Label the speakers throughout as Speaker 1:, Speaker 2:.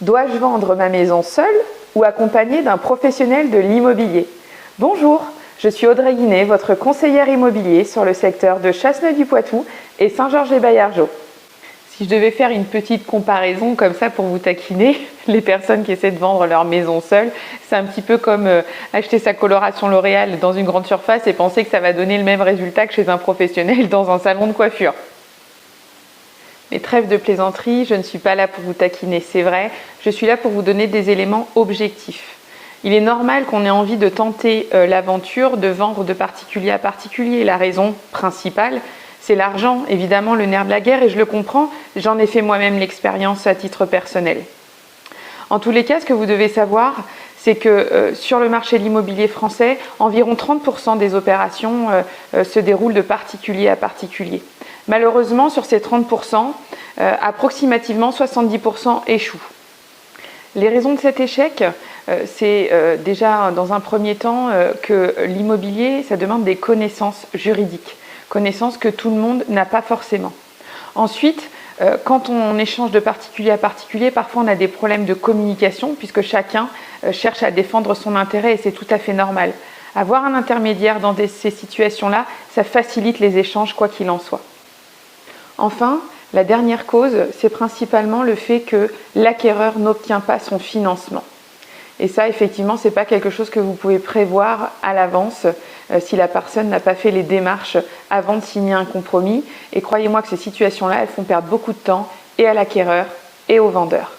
Speaker 1: Dois-je vendre ma maison seule ou accompagnée d'un professionnel de l'immobilier? Bonjour, je suis Audrey Guinet, votre conseillère immobilier sur le secteur de Chasseneuil-du-Poitou et Saint-Georges-les-Baillargeaux. Si je devais faire une petite comparaison comme ça pour vous taquiner, les personnes qui essaient de vendre leur maison seule, c'est un petit peu comme acheter sa coloration L'Oréal dans une grande surface et penser que ça va donner le même résultat que chez un professionnel dans un salon de coiffure. Mais trêve de plaisanterie, je ne suis pas là pour vous taquiner, c'est vrai, je suis là pour vous donner des éléments objectifs. Il est normal qu'on ait envie de tenter l'aventure de vendre de particulier à particulier. La raison principale, c'est l'argent, évidemment le nerf de la guerre, et je le comprends, j'en ai fait moi-même l'expérience à titre personnel. En tous les cas, ce que vous devez savoir, c'est que sur le marché de l'immobilier français, environ 30% des opérations se déroulent de particulier à particulier. Malheureusement, sur ces 30%, approximativement 70% échouent. Les raisons de cet échec, c'est déjà dans un premier temps que l'immobilier, ça demande des connaissances juridiques, connaissances que tout le monde n'a pas forcément. Ensuite, quand on échange de particulier à particulier, parfois on a des problèmes de communication puisque chacun cherche à défendre son intérêt et c'est tout à fait normal. Avoir un intermédiaire dans ces situations-là, ça facilite les échanges quoi qu'il en soit. Enfin, la dernière cause, c'est principalement le fait que l'acquéreur n'obtient pas son financement. Et ça, effectivement, ce n'est pas quelque chose que vous pouvez prévoir à l'avance si la personne n'a pas fait les démarches avant de signer un compromis. Et croyez-moi que ces situations-là, elles font perdre beaucoup de temps et à l'acquéreur et au vendeur.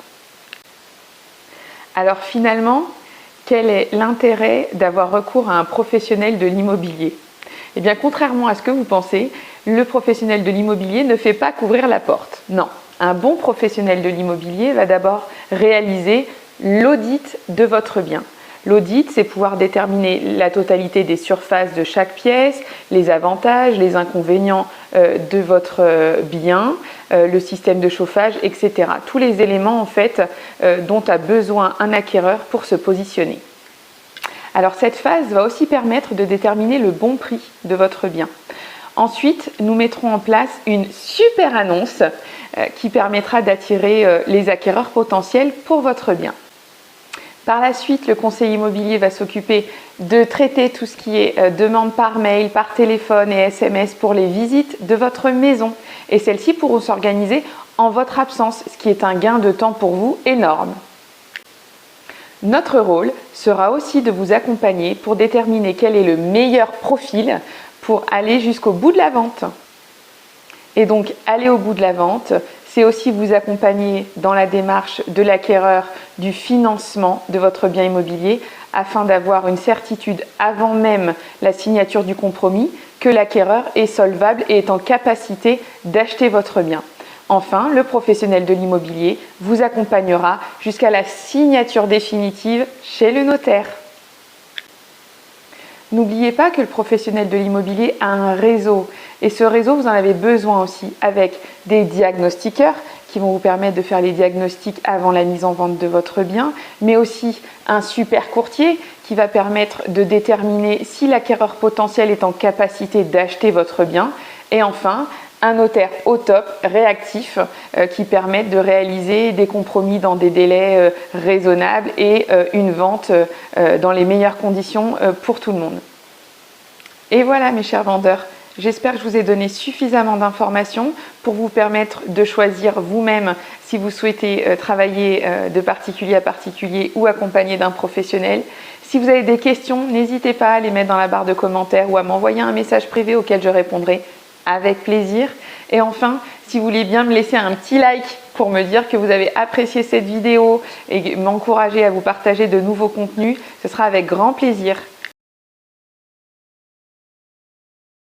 Speaker 1: Alors finalement, quel est l'intérêt d'avoir recours à un professionnel de l'immobilier ? Eh bien, contrairement à ce que vous pensez, le professionnel de l'immobilier ne fait pas qu'ouvrir la porte. Non, un bon professionnel de l'immobilier va d'abord réaliser l'audit de votre bien. L'audit, c'est pouvoir déterminer la totalité des surfaces de chaque pièce, les avantages, les inconvénients de votre bien, le système de chauffage, etc. Tous les éléments en fait dont a besoin un acquéreur pour se positionner. Alors cette phase va aussi permettre de déterminer le bon prix de votre bien. Ensuite, nous mettrons en place une super annonce qui permettra d'attirer les acquéreurs potentiels pour votre bien. Par la suite, le conseiller immobilier va s'occuper de traiter tout ce qui est demande par mail, par téléphone et SMS pour les visites de votre maison. Et celles-ci pourront s'organiser en votre absence, ce qui est un gain de temps pour vous énorme. Notre rôle sera aussi de vous accompagner pour déterminer quel est le meilleur profil pour aller jusqu'au bout de la vente. Et donc, aller au bout de la vente, c'est aussi vous accompagner dans la démarche de l'acquéreur du financement de votre bien immobilier afin d'avoir une certitude avant même la signature du compromis que l'acquéreur est solvable et est en capacité d'acheter votre bien. Enfin, le professionnel de l'immobilier vous accompagnera jusqu'à la signature définitive chez le notaire. N'oubliez pas que le professionnel de l'immobilier a un réseau et ce réseau, vous en avez besoin aussi avec des diagnostiqueurs qui vont vous permettre de faire les diagnostics avant la mise en vente de votre bien, mais aussi un super courtier qui va permettre de déterminer si l'acquéreur potentiel est en capacité d'acheter votre bien et enfin, un notaire au top, réactif, qui permettent de réaliser des compromis dans des délais raisonnables et une vente dans les meilleures conditions pour tout le monde. Et voilà mes chers vendeurs, j'espère que je vous ai donné suffisamment d'informations pour vous permettre de choisir vous-même si vous souhaitez travailler de particulier à particulier ou accompagné d'un professionnel. Si vous avez des questions, n'hésitez pas à les mettre dans la barre de commentaires ou à m'envoyer un message privé auquel je répondrai avec plaisir. Et enfin, si vous voulez bien me laisser un petit like pour me dire que vous avez apprécié cette vidéo et m'encourager à vous partager de nouveaux contenus, ce sera avec grand plaisir.